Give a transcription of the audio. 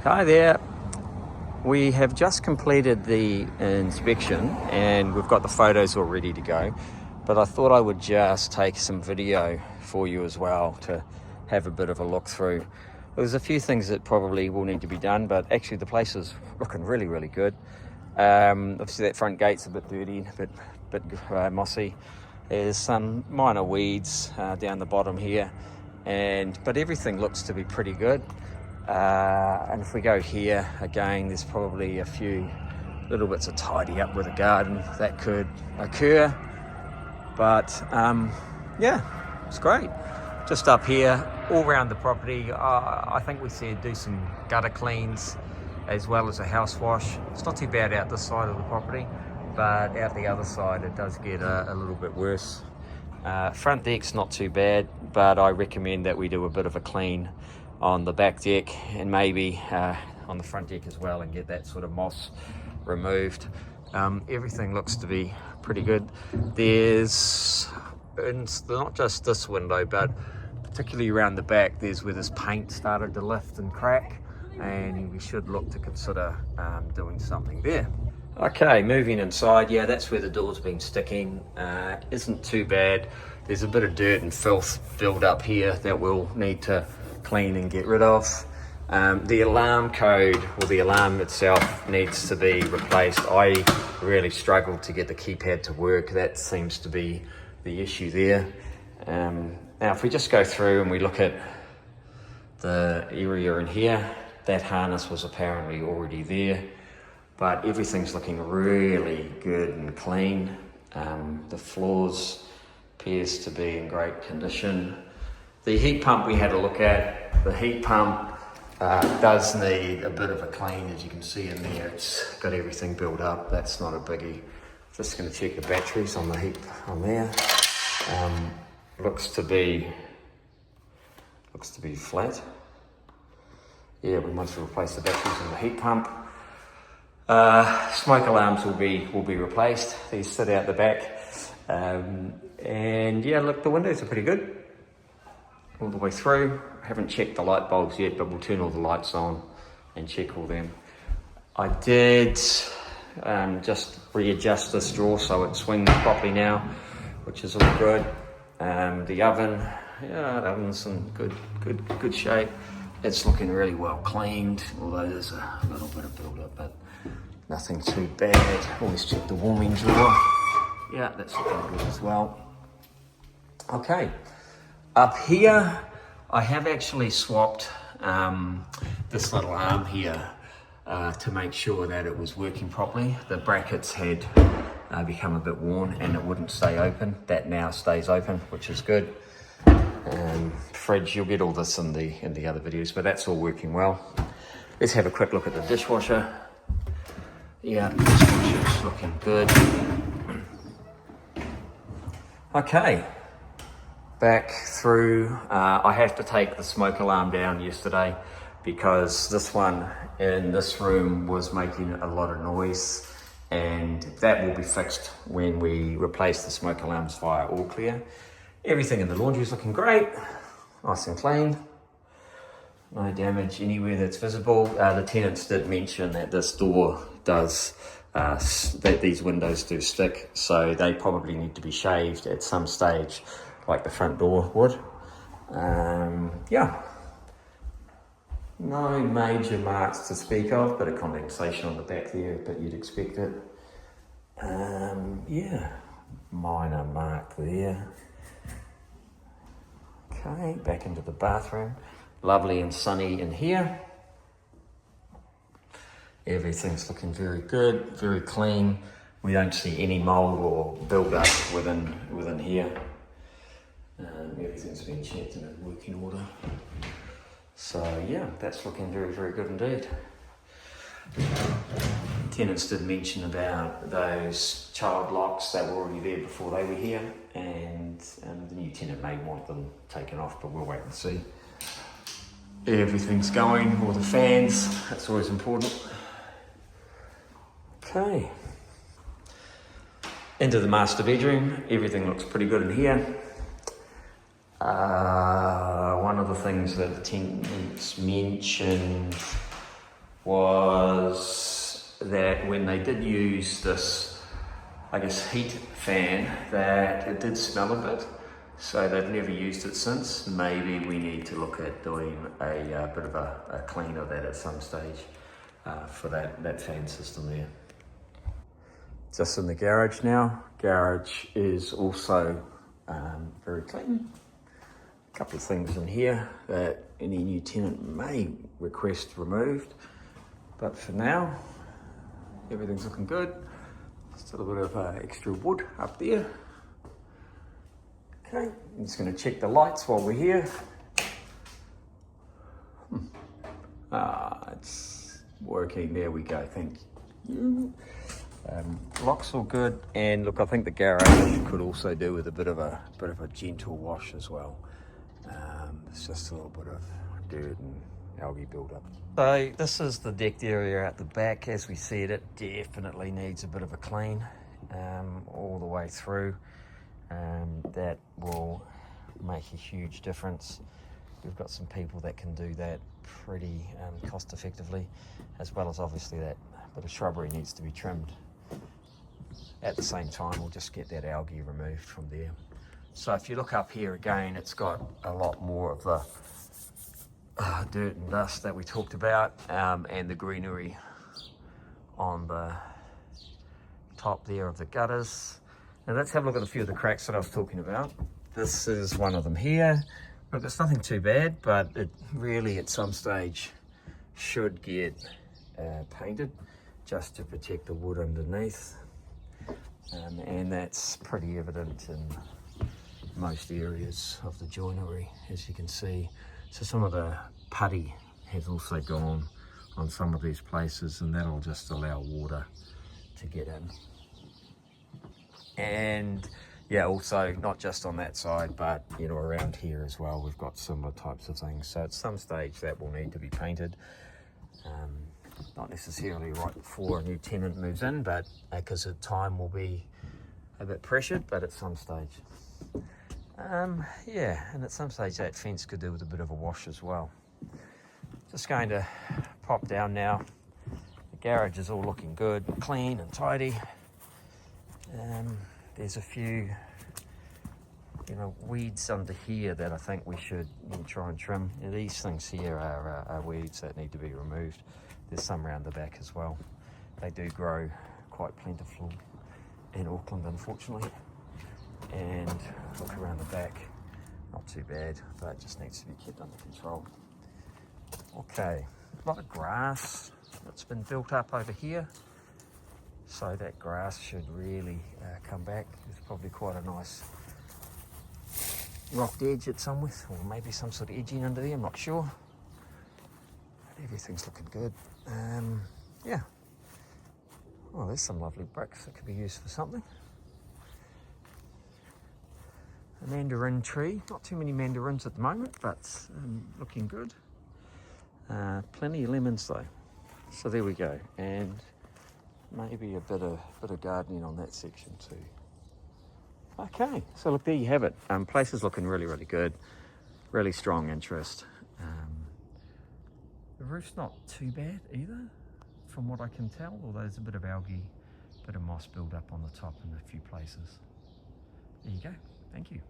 Hi there. We have just completed the inspection and we've got the photos all ready to go, but I thought I would just take some video for you as well to have a bit of a look through. There's a few things that probably will need to be done, but actually the place is looking really good. Obviously that front gate's a bit dirty, a bit mossy. There's some minor weeds down the bottom here, but everything looks to be pretty good. And if we go here again, there's probably a few little bits of tidy up with the garden that could occur, but yeah, it's great. Just up here all around the property, I think we said do some gutter cleans as well as a house wash. It's not too bad out this side of the property, but out the other side it does get a little bit worse. Front deck's not too bad, but I recommend that we do a bit of a clean on the back deck and maybe on the front deck as well, and get that sort of moss removed. Everything looks to be pretty good. There's not just this window, but particularly around the back, there's where this paint started to lift and crack, and we should look to consider doing something there. Okay, moving inside, yeah, that's where the door's been sticking. Isn't too bad. There's a bit of dirt and filth build up here that we'll need to clean and get rid of. The alarm code, or the alarm itself, needs to be replaced. I really struggled to get the keypad to work. That seems to be the issue there. Now if we just go through and we look at the area in here, that harness was apparently already there, but everything's looking really good and clean. The floors appears to be in great condition. The heat pump we had a look at, the heat pump does need a bit of a clean. As you can see in there, it's got everything built up. That's not a biggie. Just going to check the batteries on the heat on there. Looks to be flat. Yeah, we might replace the batteries on the heat pump. Smoke alarms will be replaced. These sit out the back. And yeah, look, the windows are pretty good all the way through. Haven't checked the light bulbs yet, but we'll turn all the lights on and check all them. I did just readjust this drawer so it swings properly now, which is all good. The oven, yeah, the oven's in good shape. It's looking really well cleaned, although there's a little bit of build up, but nothing too bad. Always check the warming drawer. Yeah, that's looking good as well. Okay. Up here, I have actually swapped this little arm here to make sure that it was working properly. The brackets had become a bit worn and it wouldn't stay open. That now stays open, which is good. Fridge, you'll get all this in the other videos, but that's all working well. Let's have a quick look at the dishwasher. Yeah, the dishwasher's looking good. Okay. Back through, I have to take the smoke alarm down yesterday because this one in this room was making a lot of noise, and that will be fixed when we replace the smoke alarms via all clear. Everything in the laundry is looking great, nice and clean. No damage anywhere that's visible. The tenants did mention that this door does, that these windows do stick, so they probably need to be shaved at some stage, like the front door would. Yeah, no major marks to speak of, bit of condensation on the back there, but you'd expect it. Yeah, minor mark there. Okay, back into the bathroom. Lovely and sunny in here. Everything's looking very good, very clean. We don't see any mold or build up within here. Everything's been checked and in working order. So yeah, that's looking very good indeed. Tenants did mention about those child locks that were already there before they were here, and the new tenant may want them taken off, but we'll wait and see. Everything's going, all the fans, that's always important. Okay. Into the master bedroom, everything looks pretty good in here. One of the things that the tenants mentioned was that when they did use this, I guess, heat fan, that it did smell a bit. So they've never used it since. Maybe we need to look at doing a bit of a clean of that at some stage for that fan system there. Just in the garage now. Garage is also very clean. A couple of things in here that any new tenant may request removed, but for now everything's looking good. Still a bit of extra wood up there. Okay, I'm just going to check the lights while we're here. It's working. There we go. Thank you. Lock's all good, and look, I think the garage could also do with a bit of a gentle wash as well. It's just a little bit of dirt and algae buildup. So this is the decked area at the back. As we see it, it definitely needs a bit of a clean all the way through. That will make a huge difference. We've got some people that can do that pretty cost effectively, as well as obviously that bit of shrubbery needs to be trimmed. At the same time, we'll just get that algae removed from there. So if you look up here again, it's got a lot more of the dirt and dust that we talked about, and the greenery on the top there of the gutters. Now let's have a look at a few of the cracks that I was talking about. This is one of them here. Look, it's nothing too bad, but it really at some stage should get painted just to protect the wood underneath. And that's pretty evident in most areas of the joinery, as you can see. So some of the putty has also gone on some of these places, and that'll just allow water to get in. And yeah, also not just on that side, but you know, around here as well, we've got similar types of things. So at some stage that will need to be painted. Not necessarily right before a new tenant moves in, but because the time will be a bit pressured, but at some stage. Yeah, and at some stage that fence could do with a bit of a wash as well. Just going to pop down now. The garage is all looking good, clean and tidy. There's a few, you know, weeds under here that I think we should try and trim. Now, these things here are weeds that need to be removed. There's some around the back as well. They do grow quite plentiful in Auckland, unfortunately. And look around the back, not too bad, but it just needs to be kept under control. Okay, a lot of grass that's been built up over here. So that grass should really come back. There's probably quite a nice rocked edge at some with, or maybe some sort of edging under there, I'm not sure. But everything's looking good. Yeah. Well, there's some lovely bricks that could be used for something. A mandarin tree, not too many mandarins at the moment, but looking good. Plenty of lemons though. So there we go. And maybe a bit of gardening on that section too. Okay, so look, there you have it. Place is looking really, really good. Really strong interest. The roof's not too bad either, from what I can tell, although there's a bit of algae, bit of moss build up on the top in a few places. There you go. Thank you.